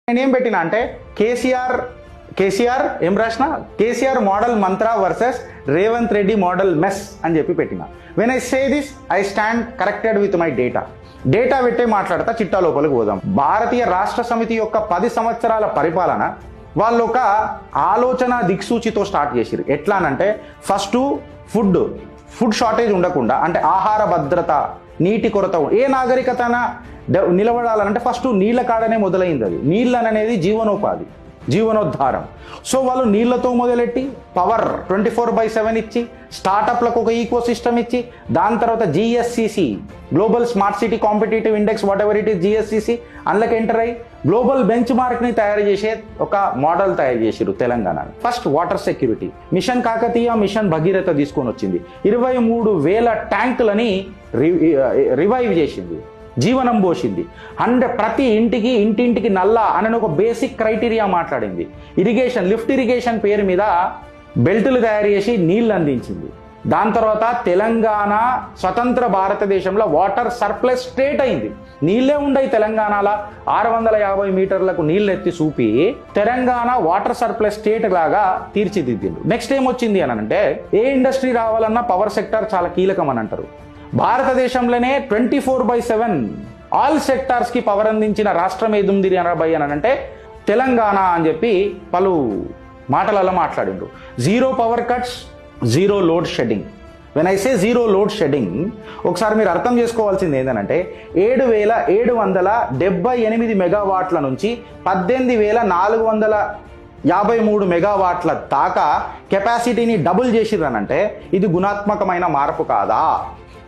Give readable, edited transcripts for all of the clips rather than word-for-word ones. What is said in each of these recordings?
నేనేం పెట్టినా అంటే కేసీఆర్ ఏం రాసిన కేసీఆర్ మోడల్ మంత్ర versus Revanth Reddy model mess అని చెప్పి పెట్టిన. When I say this I stand corrected with my data పెట్టే మాట్లాడతా. చిట్టా లోపలికి పోదాం. భారతీయ రాష్ట్ర సమితి యొక్క 10 సంవత్సరాల పరిపాలన వాళ్ళు ఒక ఆలోచన దిక్సూచితో స్టార్ట్ చేసిరు. ఎట్లా అనంటే ఫస్ట్ ఫుడ్ షార్టేజ్ ఉండకుండా, అంటే ఆహార భద్రత, నీటి కొరత, ఏ నాగరికత నిలబడాలంటే ఫస్ట్ నీళ్ల కాడనే మొదలైంది. అది నీళ్ళు అనేది జీవనోపాధి, జీవనోద్ధారం. సో వాళ్ళు నీళ్లతో మొదలెట్టి పవర్ 24/7 ఇచ్చి, స్టార్టప్లకు ఒక ఈకో సిస్టమ్ ఇచ్చి, దాని తర్వాత GSCC global smart city competitive index whatever it is GSCC అందులోకి ఎంటర్ అయ్యి గ్లోబల్ బెంచ్ మార్క్ని తయారు చేసే ఒక మోడల్ తయారు చేసిరు Telangana. First water security mission Kakatiya, mission Bhagiratha తీసుకొని వచ్చింది. 23,000 ట్యాంకులని రివైవ్ చేసింది, జీవనం పోసింది. ప్రతి ఇంటింటికి నల్లా అనే ఒక బేసిక్ క్రైటీరియా మాట్లాడింది. లిఫ్ట్ ఇరిగేషన్ పేరు మీద బెల్టులు తయారు చేసి నీళ్లు అందించింది. దాని తర్వాత తెలంగాణ స్వతంత్ర భారతదేశంలో వాటర్ సర్ప్లస్ స్టేట్ అయింది. నీళ్లే ఉండయి తెలంగాణలో. 650 మీటర్లకు నీళ్ళు ఎత్తి చూపి తెలంగాణ వాటర్ సర్ప్లస్ స్టేట్ లాగా తీర్చిదిద్దిండు. నెక్స్ట్ ఏమొచ్చింది అని అంటే, ఏ ఇండస్ట్రీ రావాలన్నా పవర్ సెక్టర్ చాలా కీలకం అని అంటారు. భారతదేశంలోనే 24/7 ఆల్ సెక్టార్స్ కి పవర్ అందించిన రాష్ట్రం ఏదుంది అని అంటే తెలంగాణ అని చెప్పి పలు మాటలలో మాట్లాడిండ్రు. 0 power cuts, 0 load shedding. When I say 0 load shedding, ఒకసారి మీరు అర్థం చేసుకోవాల్సింది ఏంటంటే 7,778 మెగావాట్ల నుంచి 18,453 మెగావాట్ల దాకా కెపాసిటీని డబుల్ చేసిర్రనంటే ఇది గుణాత్మకమైన మార్పు కాదా?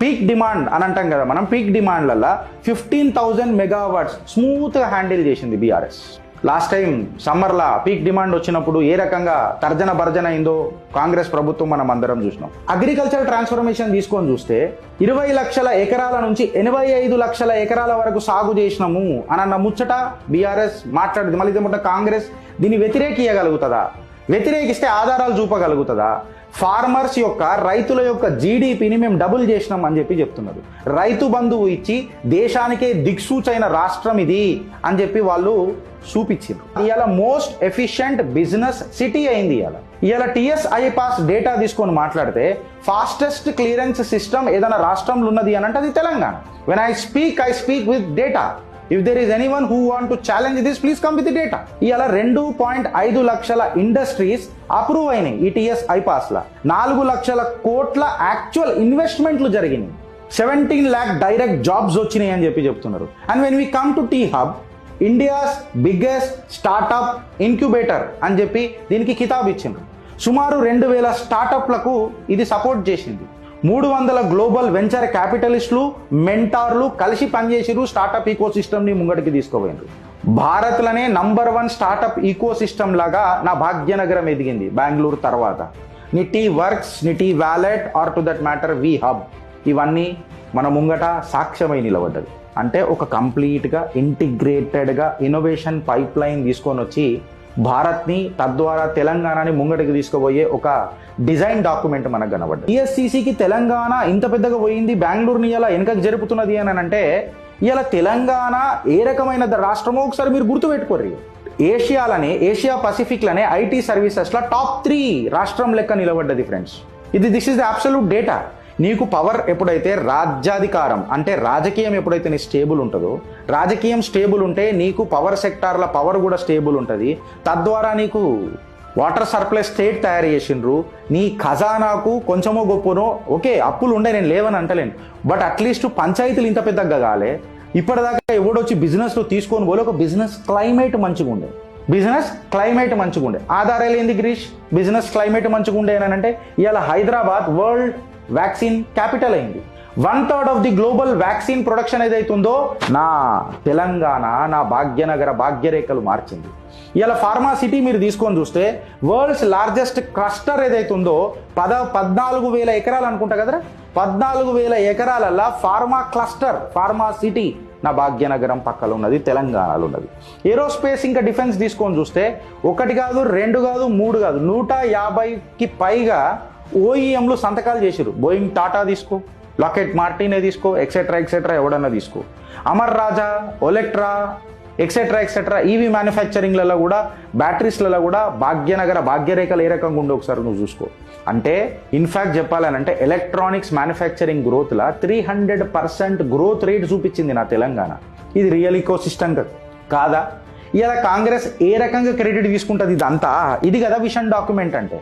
పీక్ డిమాండ్ అని అంటాం కదా మనం. పీక్ డిమాండ్లలో 15,000 మెగావాట్స్ స్మూత్గా హ్యాండిల్ చేసింది బీఆర్ఎస్. లాస్ట్ టైం సమ్మర్లా పీక్ డిమాండ్ వచ్చినప్పుడు ఏ రకంగా తర్జన భర్జన అయిందో కాంగ్రెస్ ప్రభుత్వం మనం అందరం చూసినాం. అగ్రికల్చర్ ట్రాన్స్ఫర్మేషన్ తీసుకొని చూస్తే 20 లక్షల ఎకరాల నుంచి 85 లక్షల ఎకరాల వరకు సాగు చేసినాము అన్న ముచ్చట బీఆర్ఎస్ మాట్లాడింది. మళ్ళీ కాంగ్రెస్ దీన్ని వ్యతిరేకియగలుగుతుందా? వ్యతిరేకిస్తే ఆధారాలు చూపగలుగుతుందా? ఫార్మర్స్ యొక్క, రైతుల యొక్క జీడిపిని మేము డబుల్ చేసినాం అని చెప్పి చెప్తున్నారు. రైతు బంధువు ఇచ్చి దేశానికే దిక్సూచైన రాష్ట్రం ఇది అని చెప్పి వాళ్ళు చూపించారు. ఇవాళ మోస్ట్ ఎఫిషియంట్ బిజినెస్ సిటీ అయింది. ఇవాళ టీఎస్ఐ పాస్ డేటా తీసుకొని మాట్లాడితే ఫాస్టెస్ట్ క్లియరెన్స్ సిస్టమ్ ఏదైనా రాష్ట్రంలో ఉన్నది అని అంటే అది Telangana. When I speak with data. If there is anyone who want to challenge this, please come with the data. ఇవాళ 2.5 లక్షల ఇండస్ట్రీస్ అప్రూవ్ అయినాయి ఈ టీఎస్ ఐపాస్లా. 4 లక్షల కోట్ల యాక్చువల్ ఇన్వెస్ట్మెంట్లు జరిగినాయి. 17 lakh డైరెక్ట్ జాబ్స్ వచ్చినాయి అని చెప్పి చెప్తున్నారు. And when we come to T Hub, India's biggest startup incubator అని చెప్పి దీనికి కితాబ్ ఇచ్చిండ్రు. సుమారు 2,000 స్టార్టప్లకు ఇది సపోర్ట్ చేసింది. 300 గ్లోబల్ వెంచర్ క్యాపిటలిస్టులు, మెంటార్లు కలిసి పనిచేసిరు. స్టార్టప్ ఈకో సిస్టమ్ని ముంగడికి తీసుకుపోయినారు. భారత్లోనే నంబర్ 1 స్టార్టప్ ఈకో సిస్టమ్ లాగా నా భాగ్యనగరం ఎదిగింది బెంగళూరు తర్వాత. నిటీ వర్క్స్, నిటీ wallet or to that matter we hub, ఇవన్నీ మన ముంగట సాక్ష్యమై నిలబడ్డది. అంటే ఒక కంప్లీట్గా ఇంటిగ్రేటెడ్గా ఇన్నోవేషన్ పైప్ లైన్ తీసుకొని వచ్చి భారత్ని, తద్వారా తెలంగాణని ముంగటికి తీసుకుపోయే ఒక డిజైన్ డాక్యుమెంట్ మనకు కనబడ్డది. టీఎస్సీసీకి తెలంగాణ ఇంత పెద్దగా పోయింది, బెంగళూరుని ఇలా వెనకకు జరుపుతున్నది అని అంటే ఇలా తెలంగాణ ఏ రకమైన రాష్ట్రమో ఒకసారి మీరు గుర్తుపెట్టుకోర్రి. ఏషియా పసిఫిక్లనే ఐటీ సర్వీసెస్లో టాప్ 3 రాష్ట్రం లెక్క నిలబడ్డది friends. This is the absolute data. నీకు పవర్ ఎప్పుడైతే, రాజ్యాధికారం అంటే రాజకీయం ఎప్పుడైతే నీ స్టేబుల్ ఉంటుందో, రాజకీయం స్టేబుల్ ఉంటే నీకు పవర్ సెక్టార్ల పవర్ కూడా స్టేబుల్ ఉంటుంది. తద్వారా నీకు వాటర్ సర్ప్లస్ స్టేట్ తయారు చేసిండ్రు. నీ ఖజానాకు కొంచెమో గొప్పనో, ఓకే అప్పులు ఉండే, నేను లేవని అంటలేను, బట్ అట్లీస్ట్ పంచాయతీలు ఇంత పెద్దగా కాలే. ఇప్పటిదాకా ఎవడొచ్చి బిజినెస్లో తీసుకొని పోలే. ఒక బిజినెస్ క్లైమేట్ మంచిగా ఉండే. ఆధారాలు ఏంది గిరీష్? బిజినెస్ క్లైమేట్ మంచిగా ఉండే అని అంటే ఇవాళ హైదరాబాద్ వరల్డ్ వ్యాక్సిన్ క్యాపిటల్ అయింది. 1/3 of the global vaccine production ఏదైతుందో నా తెలంగాణ, నా భాగ్యనగర భాగ్యరేఖలు మార్చింది. ఇలా ఫార్మా సిటీ మీరు తీసుకొని చూస్తే వరల్డ్స్ లార్జెస్ట్ క్లస్టర్ ఏదైతుందో 14,000 ఎకరాలు అనుకుంటా కదరా. 14,000 ఎకరాలల్లా ఫార్మా క్లస్టర్, ఫార్మా సిటీ నా భాగ్యనగరం పక్కన ఉన్నది, తెలంగాణలో ఉన్నది. ఏరోస్పేస్ ఇంకా డిఫెన్స్ తీసుకొని చూస్తే 1 కాదు, 2 కాదు, 3 కాదు, 150కి పైగా ఓఈఎంలు సంతకాలు చేశారు. బోయింగ్, టాటా తీసుకో, లాకెట్ మార్టినే తీసుకో, ఎక్సెట్రా ఎవడన్నా తీసుకో, అమర్ రాజా, ఒలెక్ట్రా, ఎక్సెట్రా ఈవీ మ్యానుఫ్యాక్చరింగ్లలో కూడా బ్యాటరీస్లలో కూడా భాగ్యరేఖలు ఏ రకంగా ఉండే ఒకసారి నువ్వు చూసుకో. అంటే ఇన్ఫ్యాక్ట్ చెప్పాలనంటే ఎలక్ట్రానిక్స్ మ్యానుఫ్యాక్చరింగ్ గ్రోత్లో 300% గ్రోత్ రేట్ చూపించింది నా తెలంగాణ. ఇది రియల్ ఈకో సిస్టమ్ కాదా? ఇలా కాంగ్రెస్ ఏ రకంగా క్రెడిట్ తీసుకుంటుంది ఇదంతా? ఇది కదా విజన్ డాక్యుమెంట్ అంటే.